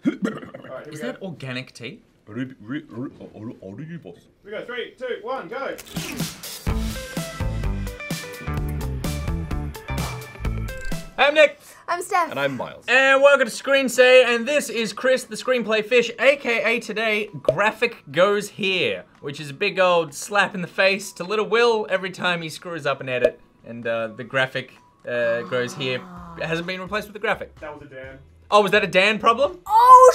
Alright, Is that organic tea? Here we go, 3, 2, 1, go! I'm Nick. I'm Steph. And I'm Miles. And welcome to screenSAY, and this is Chris, the screenplay fish, aka today, Graphic Goes Here, which is a big old slap in the face to little Will every time he screws up an edit, and the graphic goes here. It hasn't been replaced with the graphic. That was a Dan. Oh, was that a Dan problem? Oh,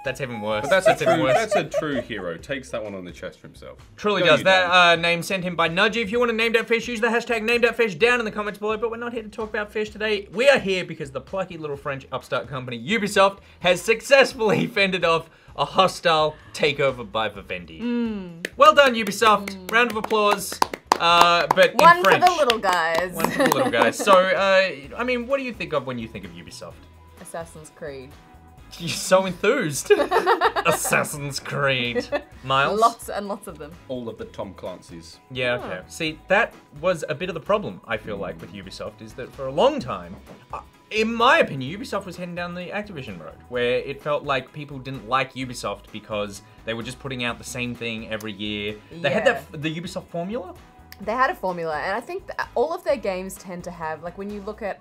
That's even worse. But that's a true hero. Takes that one on the chest for himself. Truly does. That name sent him by Nudgy. If you want to name that fish, use the hashtag NameThatFish down in the comments below. But we're not here to talk about fish today. We are here because the plucky little French upstart company Ubisoft has successfully fended off a hostile takeover by Vivendi. Well done, Ubisoft. Round of applause. But one in for French. the little guys. One for the little guys. So, I mean, what do you think of when you think of Ubisoft? Assassin's Creed. You're so enthused. Assassin's Creed. Miles? Lots and lots of them. All of the Tom Clancy's. Yeah, okay. See, that was a bit of the problem, I feel like, with Ubisoft, is that for a long time, in my opinion, Ubisoft was heading down the Activision road, where it felt like people didn't like Ubisoft because they were just putting out the same thing every year. They had the Ubisoft formula? They had a formula, and I think that all of their games tend to have, like when you look at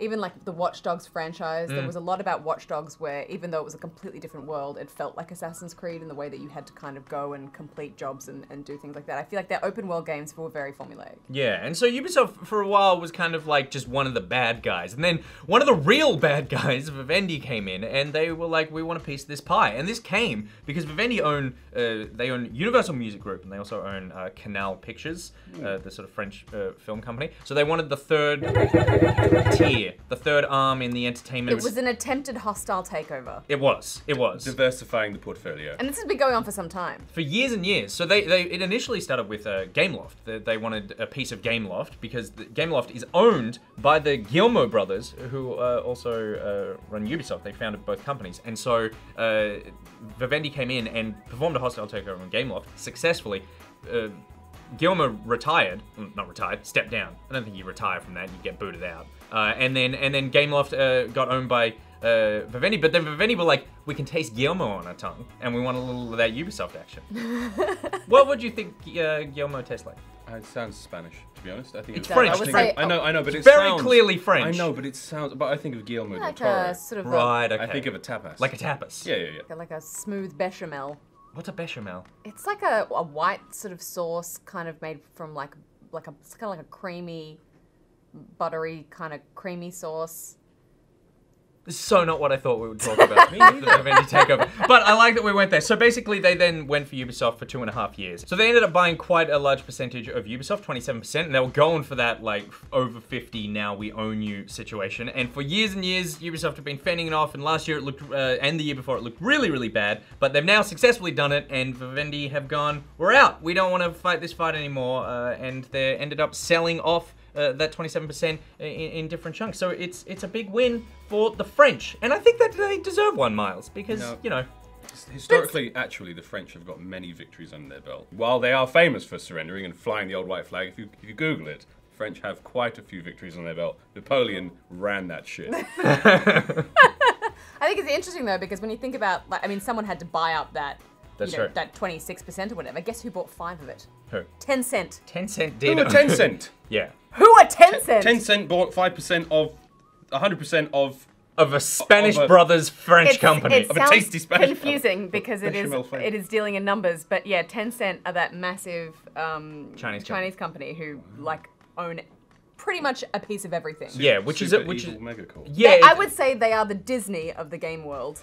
even like the Watch Dogs franchise, there was a lot about Watch Dogs where even though it was a completely different world, it felt like Assassin's Creed in the way that you had to kind of go and complete jobs and do things like that. I feel like their open world games were very formulaic. Yeah, and so Ubisoft for a while was kind of like just one of the bad guys. And then one of the real bad guys, Vivendi, came in and they were like, we want a piece of this pie. And this came because Vivendi own, they own Universal Music Group and they also own Canal Pictures, the sort of French film company. So they wanted the third tier. The third arm in the entertainment. It was an attempted hostile takeover. It was. Diversifying the portfolio. And this has been going on for some time. For years and years. So it initially started with Gameloft. They wanted a piece of Gameloft because Gameloft is owned by the Guillemot brothers, who also run Ubisoft. They founded both companies. And so Vivendi came in and performed a hostile takeover on Gameloft successfully. Guillemot retired, not retired, stepped down. I don't think you retire from that, you get booted out. And then Gameloft got owned by Vivendi, but then Vivendi were like, we can taste Guillemot on our tongue, and we want a little of that Ubisoft action. What would you think Guillemot tastes like? It sounds Spanish, to be honest. I think it's French. I would say, I know, but it very sounds clearly French. I know, but it sounds. But I think of Guillermo del like Toro. a sort of Right, okay. I think of a tapas. Like a tapas. Yeah. like a smooth bechamel. What's a bechamel? It's like a white sort of sauce, kind of made from it's kind of like a creamy, buttery kind of creamy sauce. This is so not what I thought we would talk about. The Vivendi takeover. But I like that we went there. So basically, they then went for Ubisoft for 2.5 years. So they ended up buying quite a large percentage of Ubisoft, 27%, and they were going for that, like, over 50, now we own you situation. And for years and years, Ubisoft have been fending it off, and last year it looked, and the year before it looked really, really bad. But they've now successfully done it, and Vivendi have gone, we're out. We don't want to fight this fight anymore. And they ended up selling off that 27% in different chunks. So it's a big win for the French. And I think that they deserve one, Miles, because, you know. Historically, actually, the French have got many victories under their belt. While they are famous for surrendering and flying the old white flag, if you Google it, the French have quite a few victories on their belt. Napoleon ran that shit. I think it's interesting, though, because when you think about, like, I mean, someone had to buy up that, That's you know, right. that 26% or whatever. Guess who bought 5 of it? Who? Tencent. Tencent did. Who are Tencent? Yeah. Who are Tencent? Tencent bought 5% of 100% of a Spanish brothers French company. It Of a sounds tasty Spanish confusing because it bechamel flavor. is dealing in numbers, but yeah, Tencent are that massive Chinese company who like own pretty much a piece of everything. Yeah, which is mega cool. yeah. I would say they are the Disney of the game world.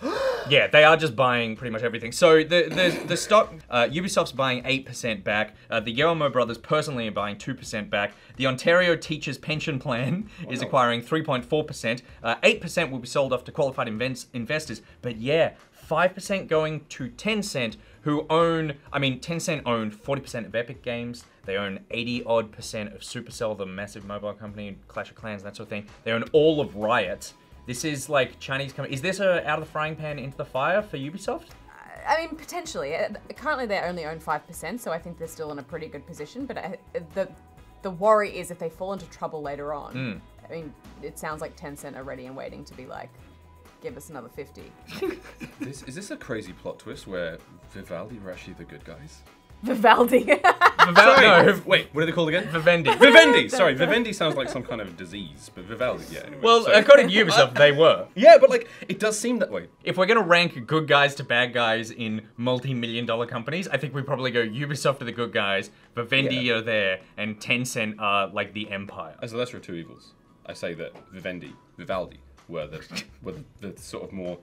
Yeah, they are just buying pretty much everything. So the stock, Ubisoft's buying 8% back. The Guillemot brothers personally are buying 2% back. The Ontario Teachers Pension Plan is acquiring 3.4%. 8% will be sold off to qualified investors. But yeah, 5% going to Tencent, who own, I mean, Tencent owned 40% of Epic Games. They own 80-odd% of Supercell, the massive mobile company, Clash of Clans, that sort of thing. They own all of Riot. This is like Chinese company. Is this a out of the frying pan into the fire for Ubisoft? I mean, potentially. Currently, they only own 5%, so I think they're still in a pretty good position. But the worry is if they fall into trouble later on. I mean, it sounds like Tencent are ready and waiting to be like, give us another 50. Is this a crazy plot twist where Vivendi were actually the good guys? Vivaldi. No, Wait, what are they called again? Vivendi. Vivendi! Sorry, Vivendi sounds like some kind of disease, but Vivaldi, yeah. Anyway, Well, so- according to Ubisoft, they were. Yeah, but like, it does seem that way. If we're gonna rank good guys to bad guys in multi-million-dollar companies, I think we probably go Ubisoft are the good guys, Vivendi are there, and Tencent are like the empire. As the lesser of two evils, I say that Vivendi were the sort of more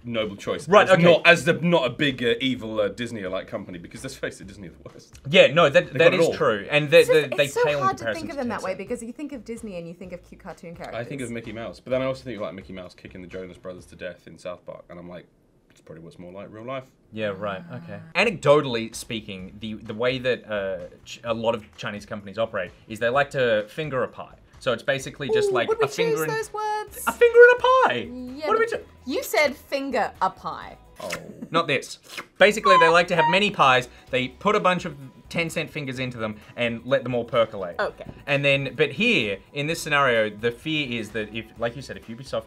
noble choice. Right, as okay. Not a big evil Disney-like company, because let's face it, Disney are the worst. Yeah, no, that got it is all. true, and It's they so pale in hard to comparison think of them that way Tencent. because you think of Disney and you think of cute cartoon characters. I think of Mickey Mouse, but then I also think of like Mickey Mouse kicking the Jonas Brothers to death in South Park, and I'm like, it's probably what's more like real life. Yeah, right. Okay. Anecdotally speaking, the way that a lot of Chinese companies operate is they like to finger a pie. So it's basically just like would we a finger choose in those words? a finger in a pie. Yeah, What are we but you said finger a pie. Oh, Not this. Basically, they like to have many pies. They put a bunch of 10-cent fingers into them and let them all percolate. Okay. And then, but here in this scenario, the fear is that if, like you said, if Ubisoft,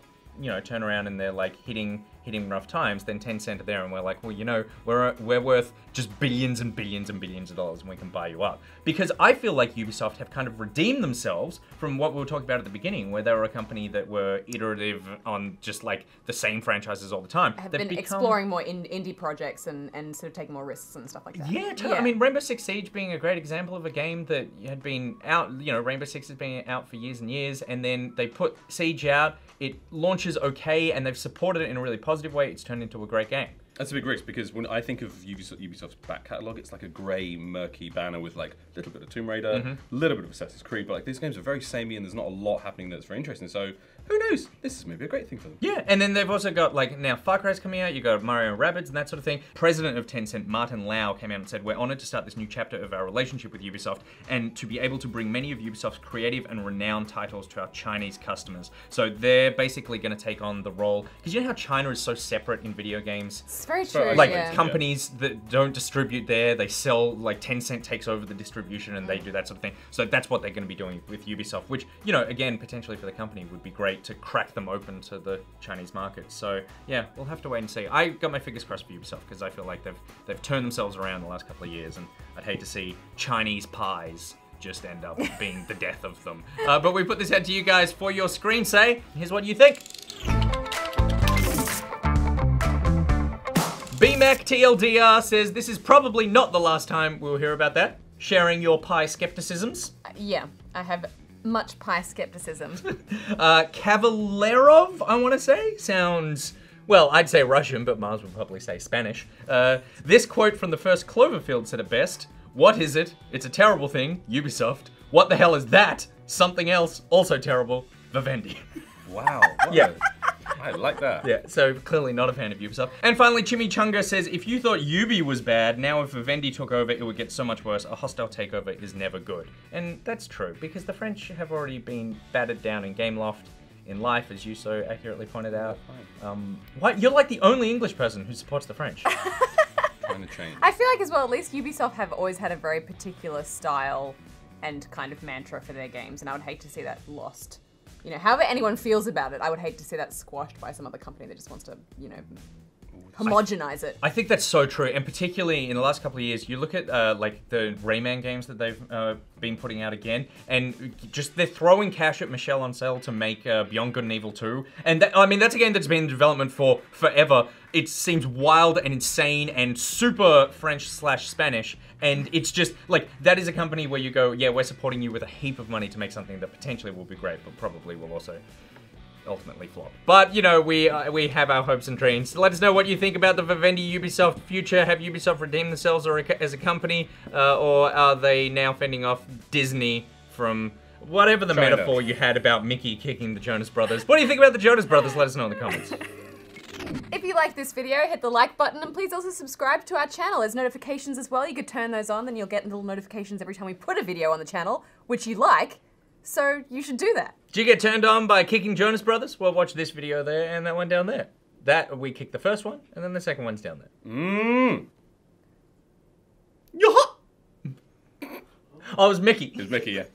turn around and they're like hitting rough times, then Tencent are there and we're like, well, we're worth just billions and billions and billions of dollars and we can buy you up. Because I feel like Ubisoft have kind of redeemed themselves from what we were talking about at the beginning, where they were a company that were iterative on just like the same franchises all the time. Have They've been become- exploring more indie projects and sort of taking more risks and stuff like that. Yeah, totally. I mean, Rainbow Six Siege being a great example of a game that had been out, Rainbow Six has been out for years and years, and then they put Siege out, it launches okay, and they've supported it in a really positive way. It's turned into a great game. that's a big risk, because when I think of Ubisoft's back catalogue, it's like a grey, murky banner with like a little bit of Tomb Raider, a little bit of Assassin's Creed, but like these games are very samey and there's not a lot happening that's very interesting. So who knows? This is maybe a great thing for them. Yeah, and then they've also got like now Far Cry's coming out. You got Mario & Rabbids and that sort of thing. President of Tencent, Martin Lau, came out and said, "We're honoured to start this new chapter of our relationship with Ubisoft and to be able to bring many of Ubisoft's creative and renowned titles to our Chinese customers." So they're basically going to take on the role, because you know how China is so separate in video games. It's very true. Like yeah. companies that don't distribute there, they sell, like Tencent takes over the distribution and they do that sort of thing. So that's what they're going to be doing with Ubisoft, which, again, potentially for the company would be great to crack them open to the Chinese market. So yeah, we'll have to wait and see. I got my fingers crossed for Ubisoft because I feel like they've turned themselves around the last couple of years, and I'd hate to see Chinese pies just end up being the death of them. But we put this out to you guys for your screenSAY. Here's what you think. BMAC TLDR says this is probably not the last time we'll hear about that. Sharing your pie skepticisms. Yeah, I have much pie skepticism. Kavalerov, I want to say, sounds, well, I'd say Russian, but Mars would probably say Spanish. This quote from the first Cloverfield said it best. "What is it? It's a terrible thing, Ubisoft. What the hell is that? Something else, also terrible, Vivendi." Wow. Yeah. I like that. Yeah, so clearly not a fan of Ubisoft. And finally, Chimichanga says, "If you thought Ubi was bad, now if Vivendi took over, it would get so much worse. A hostile takeover is never good." And that's true, because the French have already been battered down in Gameloft, in life, as you so accurately pointed out. What? You're like the only English person who supports the French. Trying to change. I feel like as well, at least Ubisoft have always had a very particular style and kind of mantra for their games, and I would hate to see that lost. However anyone feels about it, I would hate to see that squashed by some other company that just wants to, homogenize it. I think that's so true, and particularly in the last couple of years, you look at like the Rayman games that they've been putting out again, and just they're throwing cash at Michelle on sale to make Beyond Good and Evil 2, and that's a game that's been in development for forever. It seems wild and insane and super French/Spanish, and it's just like that is a company where you go, yeah, we're supporting you with a heap of money to make something that potentially will be great, but probably will also ultimately flop. But we have our hopes and dreams. Let us know what you think about the Vivendi Ubisoft future. Have Ubisoft redeemed themselves as a company, or are they now fending off Disney from whatever the China. metaphor you had about Mickey kicking the Jonas Brothers? What do you think about the Jonas Brothers? Let us know in the comments. If you like this video, hit the like button, and please also subscribe to our channel. There's notifications as well. You could turn those on, then you'll get little notifications every time we put a video on the channel, which you like. So you should do that. Did you get turned on by kicking Jonas Brothers? Well, watch this video there and that one down there. That, we kicked the first one, and then the second one's down there. Yaha! Oh, it was Mickey. It was Mickey, yeah.